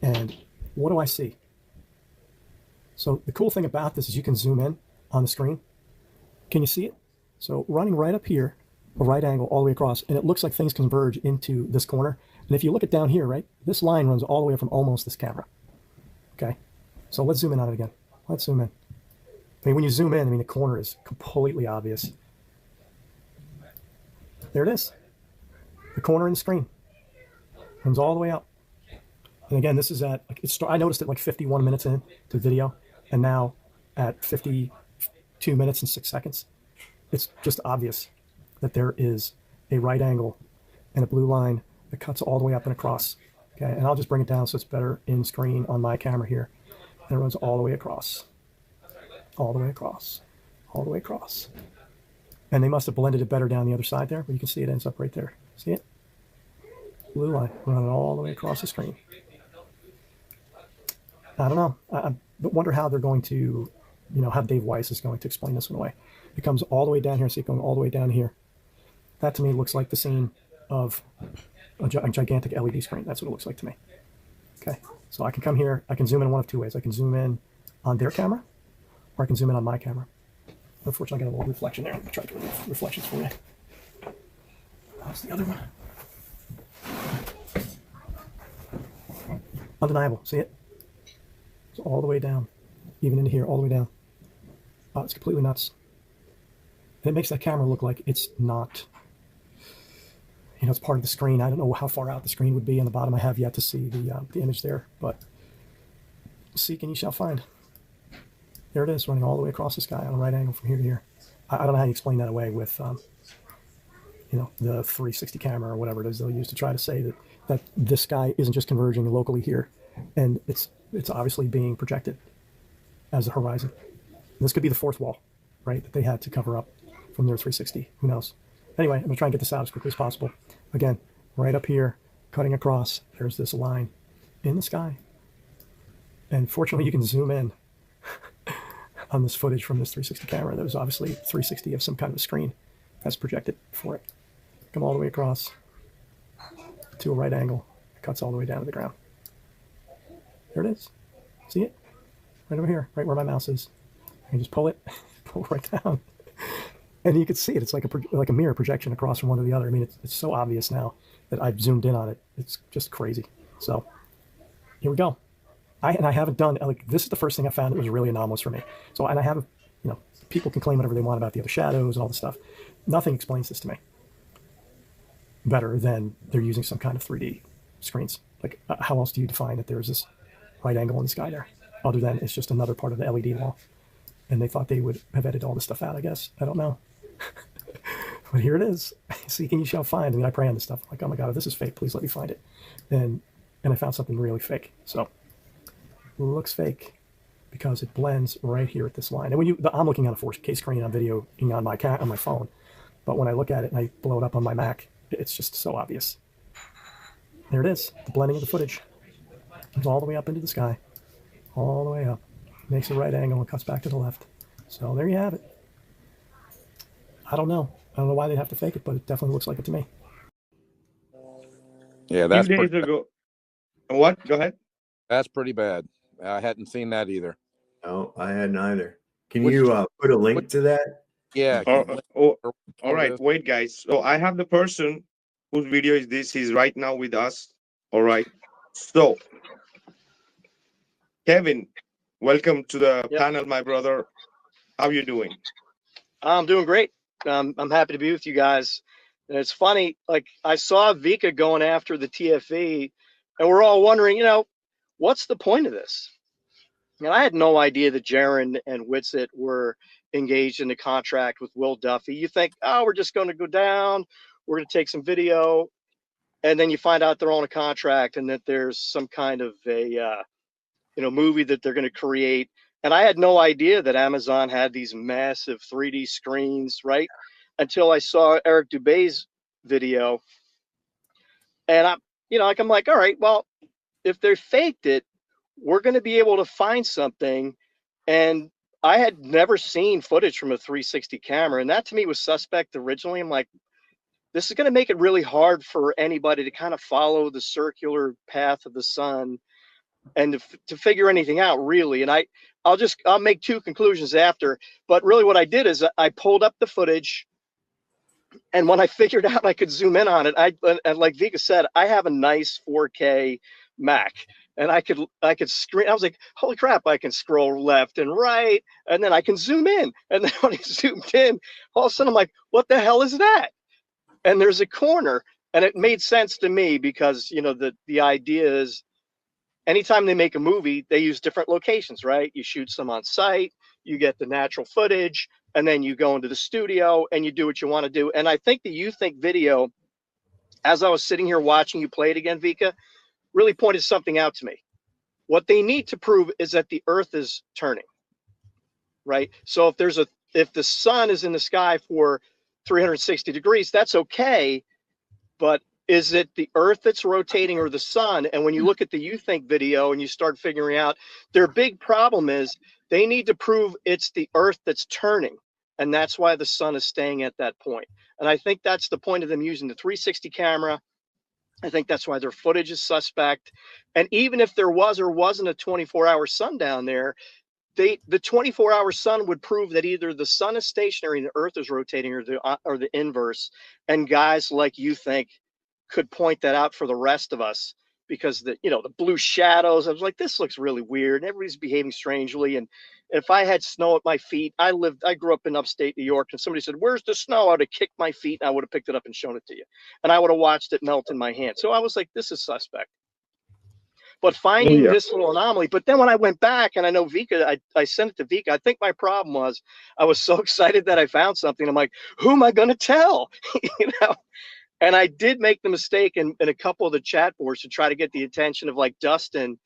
And what do I see? So the cool thing about this is you can zoom in on the screen. Can you see it? So running right up here, a right angle all the way across, and it looks like things converge into this corner. And if you look at down here, right, this line runs all the way from almost this camera. Okay, so let's zoom in on it again. Let's zoom in. I mean, when you zoom in, I mean, the corner is completely obvious. There it is. The corner in the screen runs all the way up. And again, this is at, I noticed it like 51 minutes into the video, and now at 52 minutes and 6 seconds, it's just obvious that there is a right angle and a blue line that cuts all the way up and across. Okay, and I'll just bring it down so it's better in screen on my camera here. And it runs all the way across, all the way across, all the way across. And they must have blended it better down the other side there, but you can see it ends up right there. See it? Blue line running all the way across the screen. I don't know. I wonder how they're going to, how Dave Weiss is going to explain this one away. It comes all the way down here. See it going all the way down here. That to me looks like the scene of a gigantic LED screen. That's what it looks like to me. Okay, so I can come here. I can zoom in one of two ways. I can zoom in on their camera, or I can zoom in on my camera. Unfortunately, I got a little reflection there. I'm going to try to remove reflections for you. How's the other one? Undeniable. See it? It's all the way down, even into here, all the way down. Oh, it's completely nuts. And it makes that camera look like it's not, it's part of the screen. I don't know how far out the screen would be. On the bottom, I have yet to see the image there, but seek and you shall find. There it is, running all the way across the sky on a right angle from here to here. I don't know how you explain that away with, the 360 camera or whatever it is they'll use to try to say that this sky isn't just converging locally here, and it's obviously being projected as a horizon. And this could be the fourth wall, right, that they had to cover up from their 360. Who knows? Anyway, I'm going to try and get this out as quickly as possible. Again, right up here, cutting across, there's this line in the sky. And fortunately, you can zoom in on this footage from this 360 camera. There's obviously 360 of some kind of a screen that's projected for it. Come all the way across to a right angle. It cuts all the way down to the ground. There it is. See it? Right over here, right where my mouse is. I can just pull it, pull it right down. And you can see it. It's like a mirror projection across from one to the other. I mean, it's so obvious now that I've zoomed in on it. It's just crazy. So here we go. I haven't done, this is the first thing I found that was really anomalous for me. So, and I haven't, people can claim whatever they want about the other shadows and all this stuff. Nothing explains this to me better than they're using some kind of 3D screens. Like, how else do you define that there's this right angle in the sky there, other than it's just another part of the LED wall? And they thought they would have edited all this stuff out, I guess. I don't know. But here it is. Seek and you shall find. I mean, I pray on this stuff. I'm like, oh my God, if this is fake, please let me find it. And I found something really fake. So it looks fake because it blends right here at this line. And when I'm looking on a 4K screen on video on my phone, but when I look at it and I blow it up on my Mac, it's just so obvious. There it is, the blending of the footage. Comes all the way up into the sky, all the way up. Makes a right angle and cuts back to the left. So there you have it. I don't know why they'd have to fake it, but it definitely looks like it to me. Yeah, that's few days ago. What? Go ahead. That's pretty bad. I hadn't seen that either. No, I hadn't either. Can you put a link to that? Yeah. All right. Wait, guys. So I have the person whose video is this. He's right now with us. All right. So, Kevin, welcome to the panel, my brother. How you doing? I'm doing great. I'm happy to be with you guys. And it's funny, like I saw Vika going after the TFE, and we're all wondering, what's the point of this? And I had no idea that Jaron and Witsit were engaged in a contract with Will Duffy. You think, oh, we're just going to go down, we're going to take some video, and then you find out they're on a contract and that there's some kind of a movie that they're going to create. And I had no idea that Amazon had these massive 3D screens, right? Until I saw Eric Dubé's video. And I'm like, all right, well, if they faked it, we're going to be able to find something. And I had never seen footage from a 360 camera. And that to me was suspect originally. I'm like, this is going to make it really hard for anybody to kind of follow the circular path of the sun and to figure anything out really. And I'll make two conclusions after, but really what I did is I pulled up the footage, and when I figured out I could zoom in on it, and like Vika said, I have a nice 4K Mac, and I could screen. I was like, holy crap, I can scroll left and right, and then I can zoom in. And then when I zoomed in, all of a sudden I'm like, what the hell is that? And there's a corner, and it made sense to me because, you know, the idea is anytime they make a movie, they use different locations, right? You shoot some on site, you get the natural footage, and then you go into the studio and you do what you want to do. And I think the You Think video, as I was sitting here watching you play it again, Vika, really pointed something out to me. What they need to prove is that the Earth is turning, right? So if the sun is in the sky for 360 degrees, that's okay, but is it the Earth that's rotating or the sun? And when you look at the You Think video and you start figuring out, their big problem is they need to prove it's the Earth that's turning. And that's why the sun is staying at that point. And I think that's the point of them using the 360 camera. I think that's why their footage is suspect. And even if there was or wasn't a 24-hour sun down there, the 24-hour sun would prove that either the sun is stationary and the Earth is rotating, or the inverse. And guys like You Think could point that out for the rest of us, because the blue shadows, I was like, this looks really weird, and everybody's behaving strangely. And if I had snow at my feet, I grew up in upstate New York, and somebody said, where's the snow? I would have kicked my feet and I would have picked it up and shown it to you, and I would have watched it melt in my hand. So I was like, this is suspect. But finding this little anomaly, but then when I went back, and I know Vika, I sent it to Vika. I think my problem was I was so excited that I found something. I'm like, who am I going to tell? And I did make the mistake in a couple of the chat boards to try to get the attention of, like, Dustin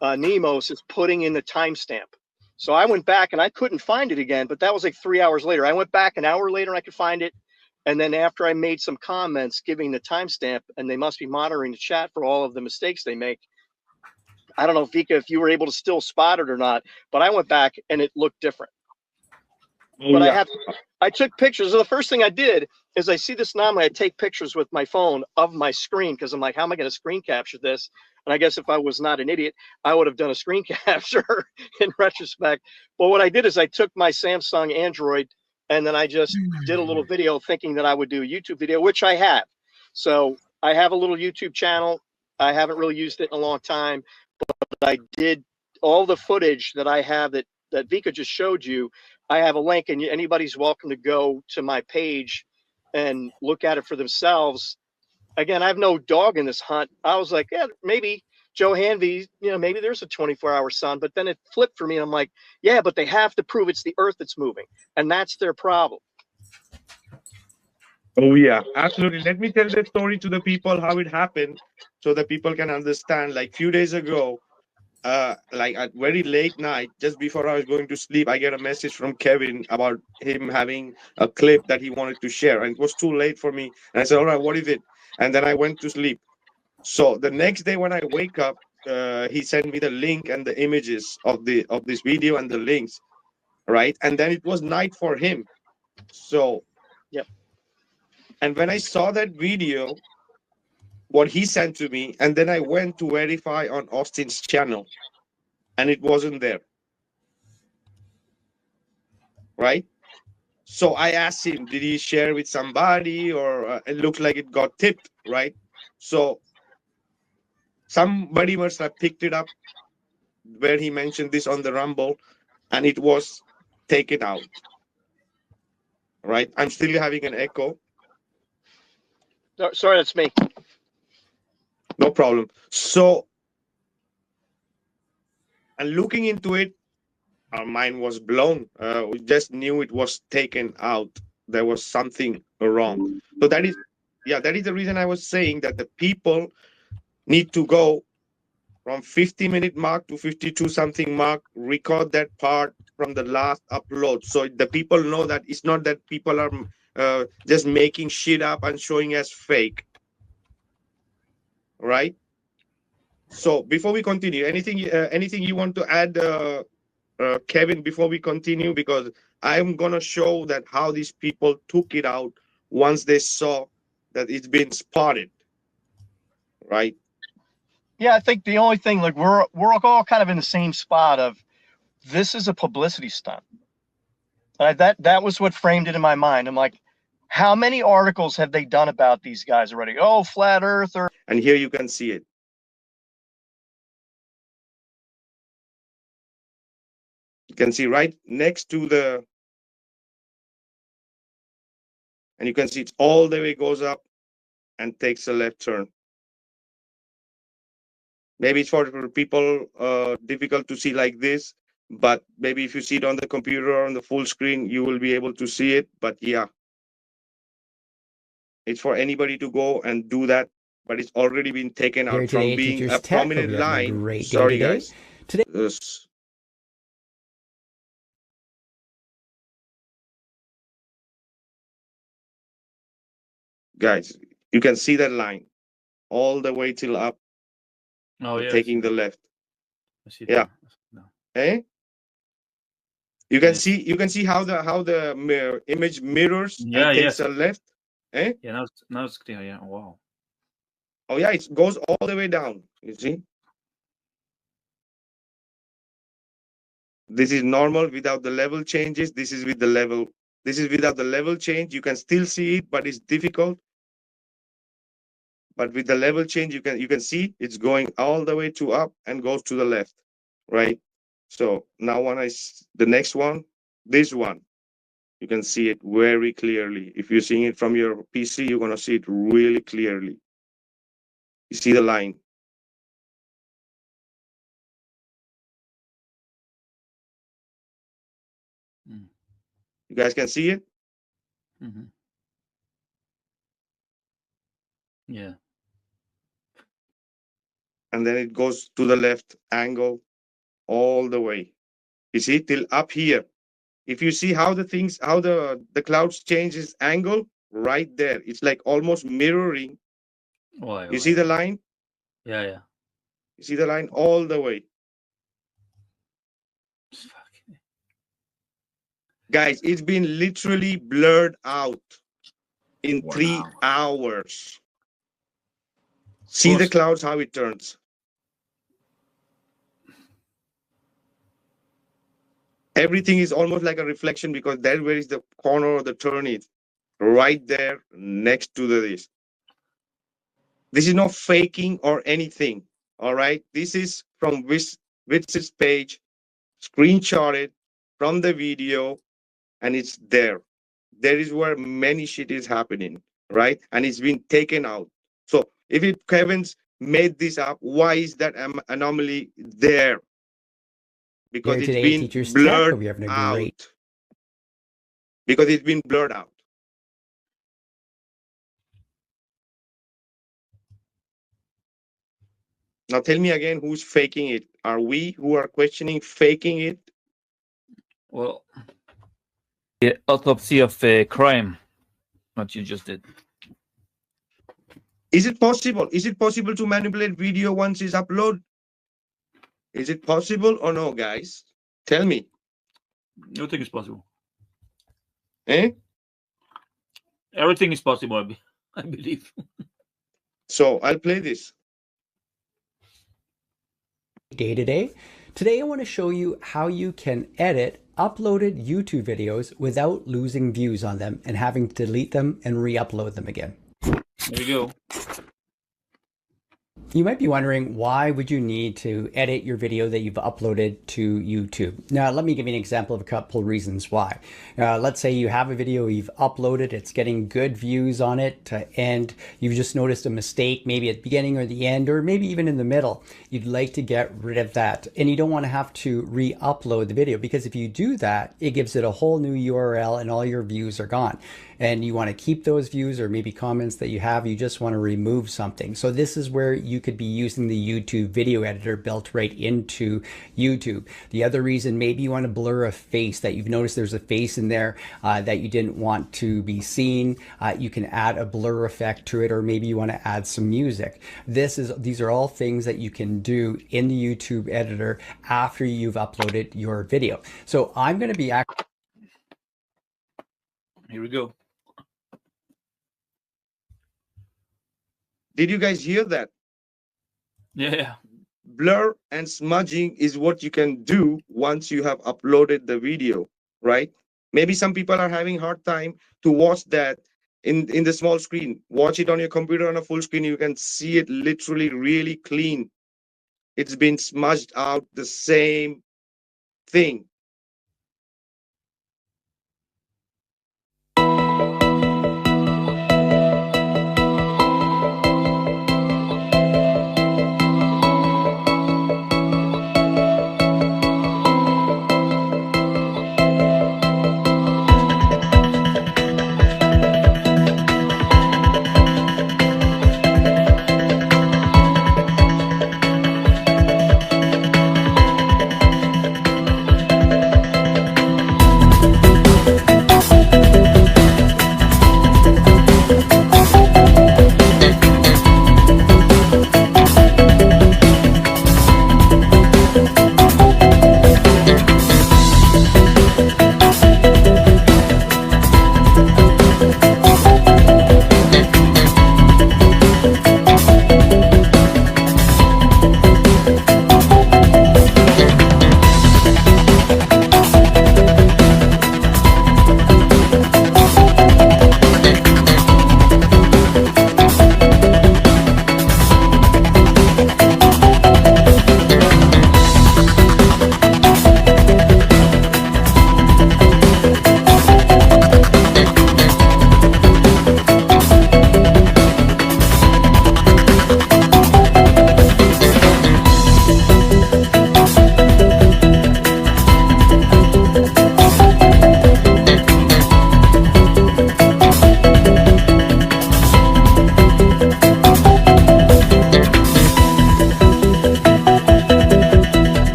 Nemos is putting in the timestamp. So I went back and I couldn't find it again, but that was like 3 hours later. I went back an hour later and I could find it. And then after I made some comments giving the timestamp, and they must be monitoring the chat for all of the mistakes they make. I don't know, Vika, if you were able to still spot it or not, but I went back and it looked different. But I took pictures. So the first thing I did is I see this anomaly. I take pictures with my phone of my screen, because I'm like, how am I going to screen capture this? And I guess if I was not an idiot, I would have done a screen capture in retrospect. But what I did is I took my Samsung Android, and then I just did a little video thinking that I would do a YouTube video, which I have. So I have a little YouTube channel. I haven't really used it in a long time, but I did all the footage that I have that Vika just showed you. I have a link, and anybody's welcome to go to my page and look at it for themselves. Again, I have no dog in this hunt. I was like, yeah, maybe Joe Hanvey, maybe there's a 24-hour sun, but then it flipped for me, and I'm like, yeah, but they have to prove it's the Earth that's moving, and that's their problem. Oh yeah, absolutely. Let me tell the story to the people how it happened, so that people can understand. Like, few days ago, like at very late night, just before I was going to sleep, I get a message from Kevin about him having a clip that he wanted to share, and it was too late for me. And I said, all right, what is it? And then I went to sleep. So the next day when I wake up, he sent me the link and the images of this video and the links, right? And then it was night for him. So yep. And when I saw that video, what he sent to me, and then I went to verify on Austin's channel, and it wasn't there, right? So I asked him, did he share with somebody, or it looked like it got tipped, right? So somebody must have picked it up where he mentioned this on the Rumble, and it was taken out, right? I'm still having an echo. Sorry, that's me. No problem. So, and looking into it, our mind was blown. We just knew it was taken out. There was something wrong. So that is the reason I was saying that the people need to go from 50-minute mark to 52 something mark, record that part from the last upload, so the people know that it's not that people are just making shit up and showing as fake, right? So before we continue, anything you want to add, Kevin, before we continue? Because I'm gonna show that how these people took it out once they saw that it's been spotted, right? Yeah, I think the only thing, like, we're all kind of in the same spot of this is a publicity stunt. That was what framed it in my mind. I'm like, how many articles have they done about these guys already? Oh, flat earther. And here you can see it. You can see right next to the, and you can see it's all the way goes up and takes a left turn. Maybe it's for people difficult to see like this, but maybe if you see it on the computer or on the full screen, you will be able to see it. But yeah, it's for anybody to go and do that, but it's already been taken Here out from today, being Teachers a Tech. Hope prominent you're having a line. great day Sorry, today. guys. Today, Yes. Guys, you can see that line all the way till up, Oh yeah, I see taking the that. left. I see Yeah. that. No. Eh? You can Yes. see how the image mirrors Yeah, and takes yes. a left. Eh? Yeah, now it's clear. Yeah. Wow. Oh yeah, it goes all the way down. You see? This is normal without the level changes. This is with the level. This is without the level change. You can still see it, but it's difficult. But with the level change, you can see it's going all the way to up and goes to the left, right? So now when the next one, this one, you can see it very clearly. If you're seeing it from your PC, you're gonna see it really clearly. You see the line. Mm. You guys can see it? Mm-hmm. Yeah. And then it goes to the left angle all the way. You see till up here. If you see how the clouds changes angle right there, it's like almost mirroring. Why? You see the Why? line? Yeah, yeah. You see the line all the way. Fuck. Guys, it's been literally blurred out in Wow. 3 hours. Of See the course. clouds, how it turns. Everything is almost like a reflection because that's where is the corner of the turn is. Right there next to this. This is not faking or anything. All right. This is from Witsit's page, screenshotted from the video, and it's there. There is where many shit is happening, right? And it's been taken out. So if Kevin's made this up, why is that anomaly there? Because here it's today, been Teachers Tech. blurred Hope you're having a out. great. Because it's been blurred out. Now tell me again, who's faking it? Are we who are questioning faking it? Well, the autopsy of crime, what you just did. Is it possible? Is it possible to manipulate video once it's uploaded? Is it possible or no, guys? Tell me. Everything is possible. Eh? Everything is possible, I believe. So I'll play this. Day to day. Today I want to show you how you can edit uploaded YouTube videos without losing views on them and having to delete them and re-upload them again. There we go. You might be wondering, why would you need to edit your video that you've uploaded to YouTube? Now, let me give you an example of a couple reasons why. Let's say you have a video you've uploaded, it's getting good views on it, and you've just noticed a mistake, maybe at the beginning or the end, or maybe even in the middle. You'd like to get rid of that, and you don't want to have to re-upload the video, because if you do that, it gives it a whole new URL and all your views are gone. And you want to keep those views or maybe comments that you have, you just want to remove something. So this is where you could be using the YouTube video editor built right into YouTube. The other reason, maybe you want to blur a face that you've noticed there's a face in there that you didn't want to be seen. You can add a blur effect to it, or maybe you want to add some music. These are all things that you can do in the YouTube editor after you've uploaded your video. So I'm going to be Here we go. Did you guys hear that? Yeah. Blur and smudging is what you can do once you have uploaded the video, right? Maybe some people are having hard time to watch that in the small screen. Watch it on your computer on a full screen. You can see it literally really clean. It's been smudged out the same thing.